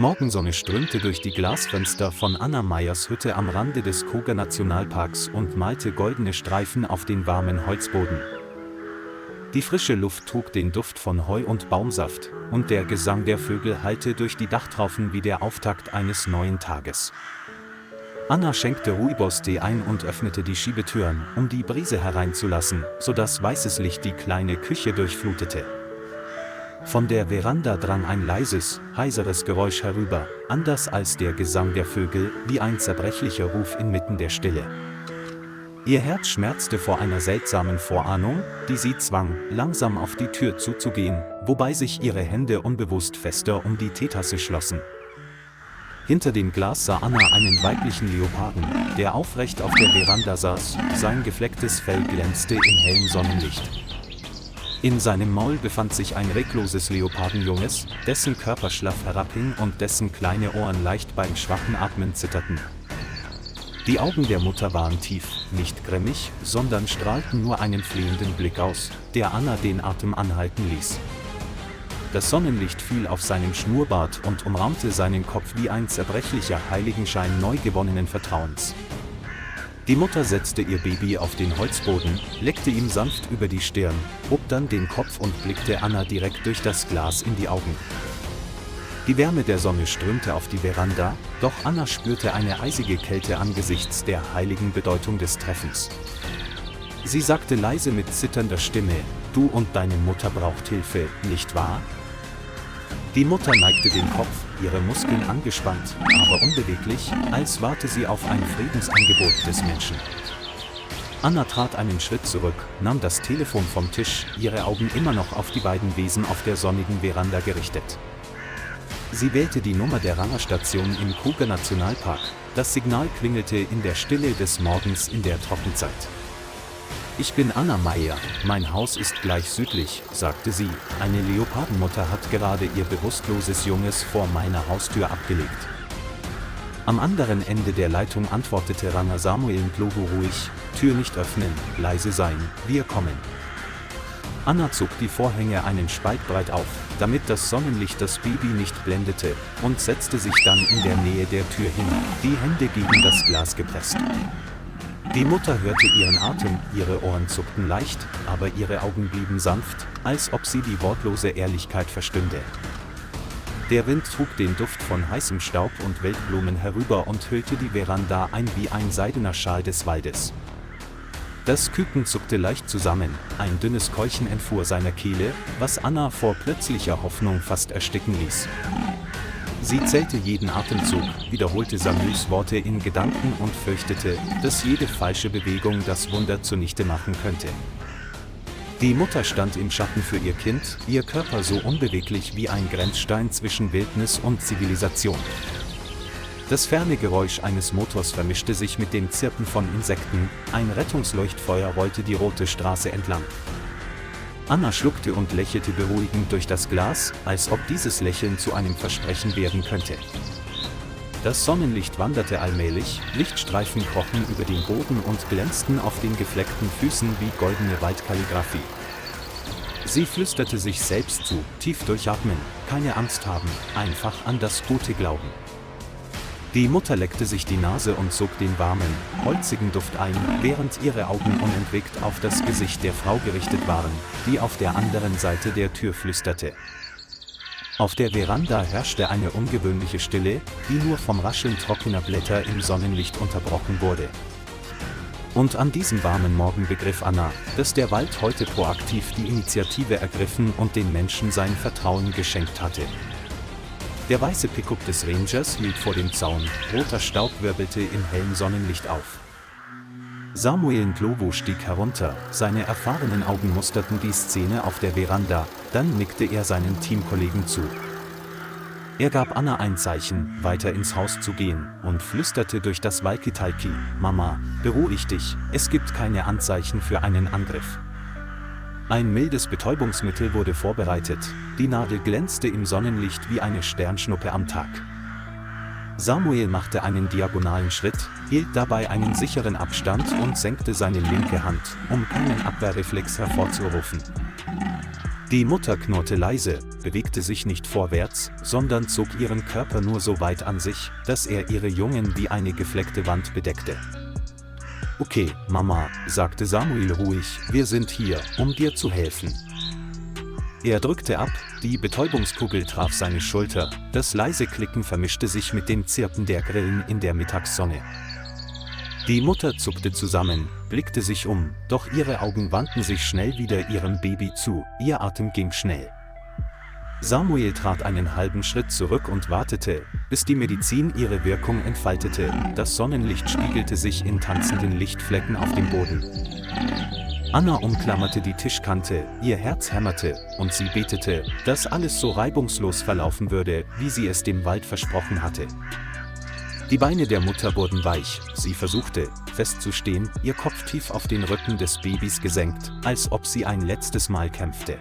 Morgensonne strömte durch die Glasfenster von Anna Meyers Hütte am Rande des Kruger Nationalparks und malte goldene Streifen auf den warmen Holzboden. Die frische Luft trug den Duft von Heu und Baumsaft, und der Gesang der Vögel hallte durch die Dachtraufen wie der Auftakt eines neuen Tages. Anna schenkte Rooibos-Tee ein und öffnete die Schiebetüren, um die Brise hereinzulassen, sodass weißes Licht die kleine Küche durchflutete. Von der Veranda drang ein leises, heiseres Geräusch herüber, anders als der Gesang der Vögel, wie ein zerbrechlicher Ruf inmitten der Stille. Ihr Herz schmerzte vor einer seltsamen Vorahnung, die sie zwang, langsam auf die Tür zuzugehen, wobei sich ihre Hände unbewusst fester um die Teetasse schlossen. Hinter dem Glas sah Anna einen weiblichen Leoparden, der aufrecht auf der Veranda saß, sein geflecktes Fell glänzte im hellen Sonnenlicht. In seinem Maul befand sich ein regloses Leopardenjunges, dessen Körper schlaff herabhing und dessen kleine Ohren leicht beim schwachen Atmen zitterten. Die Augen der Mutter waren tief, nicht grimmig, sondern strahlten nur einen flehenden Blick aus, der Anna den Atem anhalten ließ. Das Sonnenlicht fiel auf seinen Schnurrbart und umrahmte seinen Kopf wie ein zerbrechlicher Heiligenschein neu gewonnenen Vertrauens. Die Mutter setzte ihr Baby auf den Holzboden, leckte ihm sanft über die Stirn, hob dann den Kopf und blickte Anna direkt durch das Glas in die Augen. Die Wärme der Sonne strömte auf die Veranda, doch Anna spürte eine eisige Kälte angesichts der heiligen Bedeutung des Treffens. Sie sagte leise mit zitternder Stimme: „Du und deine Mutter braucht Hilfe, nicht wahr?" Die Mutter neigte den Kopf, ihre Muskeln angespannt, aber unbeweglich, als warte sie auf ein Friedensangebot des Menschen. Anna trat einen Schritt zurück, nahm das Telefon vom Tisch, ihre Augen immer noch auf die beiden Wesen auf der sonnigen Veranda gerichtet. Sie wählte die Nummer der Rangerstation im Kruger Nationalpark. Das Signal klingelte in der Stille des Morgens in der Trockenzeit. „Ich bin Anna Meyer, mein Haus ist gleich südlich", sagte sie. „Eine Leopardenmutter hat gerade ihr bewusstloses Junges vor meiner Haustür abgelegt." Am anderen Ende der Leitung antwortete Ranger Samuel Ndlovu ruhig: „Tür nicht öffnen, leise sein, wir kommen." Anna zog die Vorhänge einen Spalt breit auf, damit das Sonnenlicht das Baby nicht blendete, und setzte sich dann in der Nähe der Tür hin, die Hände gegen das Glas gepresst. Die Mutter hörte ihren Atem, ihre Ohren zuckten leicht, aber ihre Augen blieben sanft, als ob sie die wortlose Ehrlichkeit verstünde. Der Wind trug den Duft von heißem Staub und Wildblumen herüber und hüllte die Veranda ein wie ein seidener Schal des Waldes. Das Küken zuckte leicht zusammen, ein dünnes Keuchen entfuhr seiner Kehle, was Anna vor plötzlicher Hoffnung fast ersticken ließ. Sie zählte jeden Atemzug, wiederholte Samuels Worte in Gedanken und fürchtete, dass jede falsche Bewegung das Wunder zunichte machen könnte. Die Mutter stand im Schatten für ihr Kind, ihr Körper so unbeweglich wie ein Grenzstein zwischen Wildnis und Zivilisation. Das ferne Geräusch eines Motors vermischte sich mit dem Zirpen von Insekten, ein Rettungsleuchtfeuer rollte die rote Straße entlang. Anna schluckte und lächelte beruhigend durch das Glas, als ob dieses Lächeln zu einem Versprechen werden könnte. Das Sonnenlicht wanderte allmählich, Lichtstreifen krochen über den Boden und glänzten auf den gefleckten Füßen wie goldene Waldkalligraphie. Sie flüsterte sich selbst zu: „Tief durchatmen, keine Angst haben, einfach an das Gute glauben." Die Mutter leckte sich die Nase und sog den warmen, holzigen Duft ein, während ihre Augen unentwegt auf das Gesicht der Frau gerichtet waren, die auf der anderen Seite der Tür flüsterte. Auf der Veranda herrschte eine ungewöhnliche Stille, die nur vom Rascheln trockener Blätter im Sonnenlicht unterbrochen wurde. Und an diesem warmen Morgen begriff Anna, dass der Wald heute proaktiv die Initiative ergriffen und den Menschen sein Vertrauen geschenkt hatte. Der weiße Pickup des Rangers hielt vor dem Zaun, roter Staub wirbelte im hellen Sonnenlicht auf. Samuel Ndlovu stieg herunter, seine erfahrenen Augen musterten die Szene auf der Veranda, dann nickte er seinen Teamkollegen zu. Er gab Anna ein Zeichen, weiter ins Haus zu gehen, und flüsterte durch das Walkie-Talkie: „Mama, beruhig dich, es gibt keine Anzeichen für einen Angriff." Ein mildes Betäubungsmittel wurde vorbereitet, die Nadel glänzte im Sonnenlicht wie eine Sternschnuppe am Tag. Samuel machte einen diagonalen Schritt, hielt dabei einen sicheren Abstand und senkte seine linke Hand, um keinen Abwehrreflex hervorzurufen. Die Mutter knurrte leise, bewegte sich nicht vorwärts, sondern zog ihren Körper nur so weit an sich, dass er ihre Jungen wie eine gefleckte Wand bedeckte. »Okay, Mama«, sagte Samuel ruhig, »wir sind hier, um dir zu helfen.« Er drückte ab, die Betäubungskugel traf seine Schulter, das leise Klicken vermischte sich mit dem Zirpen der Grillen in der Mittagssonne. Die Mutter zuckte zusammen, blickte sich um, doch ihre Augen wandten sich schnell wieder ihrem Baby zu, ihr Atem ging schnell. Samuel trat einen halben Schritt zurück und wartete, bis die Medizin ihre Wirkung entfaltete. Das Sonnenlicht spiegelte sich in tanzenden Lichtflecken auf dem Boden. Anna umklammerte die Tischkante, ihr Herz hämmerte, und sie betete, dass alles so reibungslos verlaufen würde, wie sie es dem Wald versprochen hatte. Die Beine der Mutter wurden weich, sie versuchte, festzustehen, ihr Kopf tief auf den Rücken des Babys gesenkt, als ob sie ein letztes Mal kämpfte.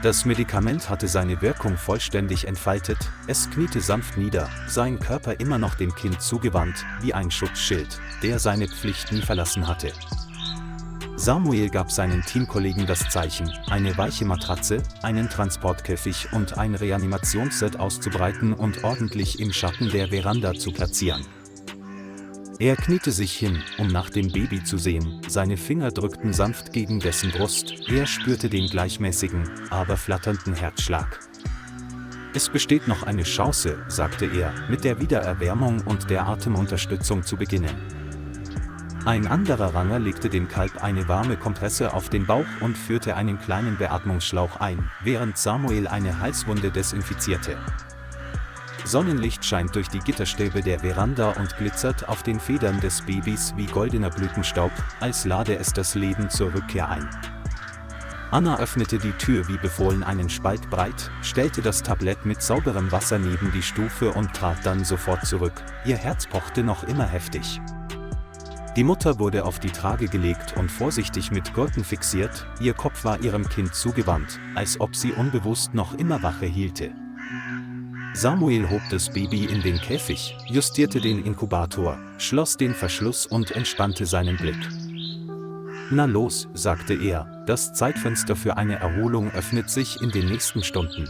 Das Medikament hatte seine Wirkung vollständig entfaltet, es kniete sanft nieder, sein Körper immer noch dem Kind zugewandt, wie ein Schutzschild, der seine Pflicht nie verlassen hatte. Samuel gab seinen Teamkollegen das Zeichen, eine weiche Matratze, einen Transportkäfig und ein Reanimationsset auszubreiten und ordentlich im Schatten der Veranda zu platzieren. Er kniete sich hin, um nach dem Baby zu sehen, seine Finger drückten sanft gegen dessen Brust, er spürte den gleichmäßigen, aber flatternden Herzschlag. »Es besteht noch eine Chance«, sagte er, mit der Wiedererwärmung und der Atemunterstützung zu beginnen. Ein anderer Ranger legte dem Kalb eine warme Kompresse auf den Bauch und führte einen kleinen Beatmungsschlauch ein, während Samuel eine Halswunde desinfizierte. Sonnenlicht scheint durch die Gitterstäbe der Veranda und glitzert auf den Federn des Babys wie goldener Blütenstaub, als lade es das Leben zur Rückkehr ein. Anna öffnete die Tür wie befohlen einen Spalt breit, stellte das Tablett mit sauberem Wasser neben die Stufe und trat dann sofort zurück, ihr Herz pochte noch immer heftig. Die Mutter wurde auf die Trage gelegt und vorsichtig mit Gurten fixiert, ihr Kopf war ihrem Kind zugewandt, als ob sie unbewusst noch immer Wache hielte. Samuel hob das Baby in den Käfig, justierte den Inkubator, schloss den Verschluss und entspannte seinen Blick. »Na los«, sagte er, »das Zeitfenster für eine Erholung öffnet sich in den nächsten Stunden.«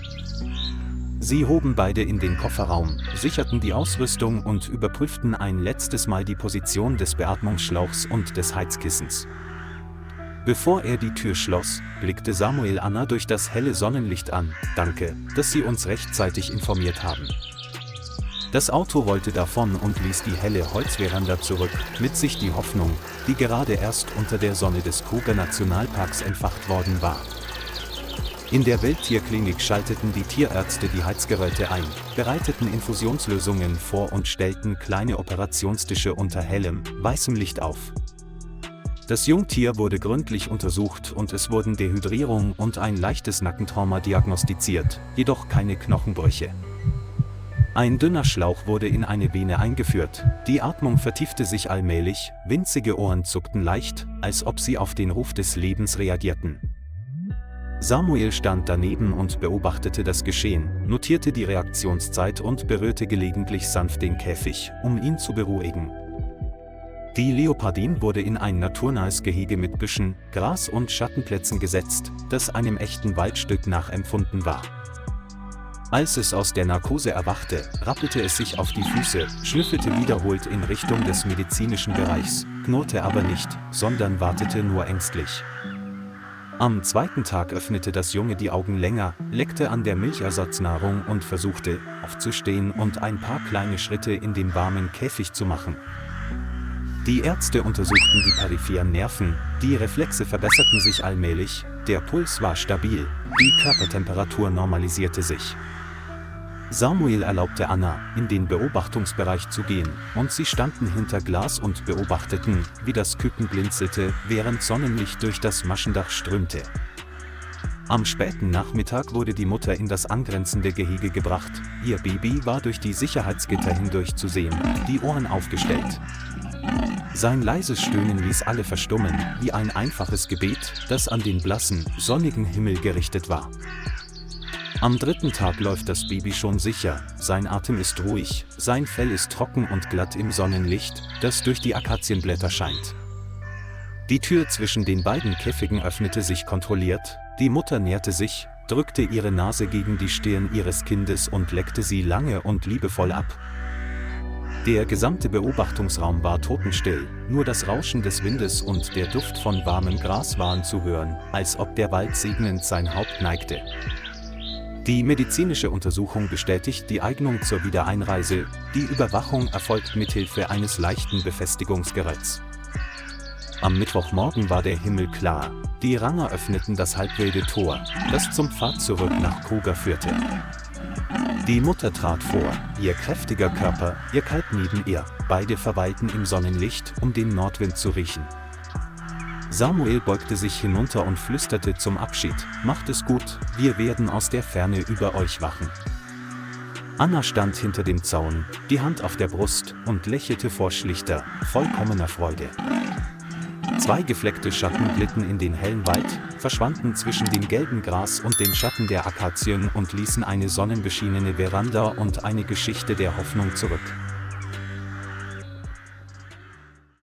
Sie hoben beide in den Kofferraum, sicherten die Ausrüstung und überprüften ein letztes Mal die Position des Beatmungsschlauchs und des Heizkissens. Bevor er die Tür schloss, blickte Samuel Anna durch das helle Sonnenlicht an. »Danke, dass Sie uns rechtzeitig informiert haben.« Das Auto rollte davon und ließ die helle Holzveranda zurück, mit sich die Hoffnung, die gerade erst unter der Sonne des Kruger Nationalparks entfacht worden war. In der Wildtierklinik schalteten die Tierärzte die Heizgeräte ein, bereiteten Infusionslösungen vor und stellten kleine Operationstische unter hellem, weißem Licht auf. Das Jungtier wurde gründlich untersucht und es wurden Dehydrierung und ein leichtes Nackentrauma diagnostiziert, jedoch keine Knochenbrüche. Ein dünner Schlauch wurde in eine Vene eingeführt, die Atmung vertiefte sich allmählich, winzige Ohren zuckten leicht, als ob sie auf den Ruf des Lebens reagierten. Samuel stand daneben und beobachtete das Geschehen, notierte die Reaktionszeit und berührte gelegentlich sanft den Käfig, um ihn zu beruhigen. Die Leopardin wurde in ein naturnahes Gehege mit Büschen, Gras und Schattenplätzen gesetzt, das einem echten Waldstück nachempfunden war. Als es aus der Narkose erwachte, rappelte es sich auf die Füße, schnüffelte wiederholt in Richtung des medizinischen Bereichs, knurrte aber nicht, sondern wartete nur ängstlich. Am zweiten Tag öffnete das Junge die Augen länger, leckte an der Milchersatznahrung und versuchte, aufzustehen und ein paar kleine Schritte in den warmen Käfig zu machen. Die Ärzte untersuchten die peripheren Nerven, die Reflexe verbesserten sich allmählich, der Puls war stabil, die Körpertemperatur normalisierte sich. Samuel erlaubte Anna, in den Beobachtungsbereich zu gehen, und sie standen hinter Glas und beobachteten, wie das Küken blinzelte, während Sonnenlicht durch das Maschendach strömte. Am späten Nachmittag wurde die Mutter in das angrenzende Gehege gebracht, ihr Baby war durch die Sicherheitsgitter hindurch zu sehen, die Ohren aufgestellt. Sein leises Stöhnen ließ alle verstummen, wie ein einfaches Gebet, das an den blassen, sonnigen Himmel gerichtet war. Am dritten Tag läuft das Baby schon sicher, sein Atem ist ruhig, sein Fell ist trocken und glatt im Sonnenlicht, das durch die Akazienblätter scheint. Die Tür zwischen den beiden Käfigen öffnete sich kontrolliert, Die Mutter näherte sich, drückte ihre Nase gegen die Stirn ihres Kindes und leckte sie lange und liebevoll ab. Der gesamte Beobachtungsraum war totenstill, nur das Rauschen des Windes und der Duft von warmem Gras waren zu hören, als ob der Wald segnend sein Haupt neigte. Die medizinische Untersuchung bestätigt die Eignung zur Wiedereinreise, die Überwachung erfolgt mithilfe eines leichten Befestigungsgeräts. Am Mittwochmorgen war der Himmel klar, die Ranger öffneten das halbwilde Tor, das zum Pfad zurück nach Kruger führte. Die Mutter trat vor, ihr kräftiger Körper, ihr Kalb neben ihr, beide verweilten im Sonnenlicht, um den Nordwind zu riechen. Samuel beugte sich hinunter und flüsterte zum Abschied: Macht es gut, wir werden aus der Ferne über euch wachen. Anna stand hinter dem Zaun, die Hand auf der Brust, und lächelte vor schlichter, vollkommener Freude. Zwei gefleckte Schatten glitten in den hellen Wald, verschwanden zwischen dem gelben Gras und den Schatten der Akazien und ließen eine sonnenbeschienene Veranda und eine Geschichte der Hoffnung zurück.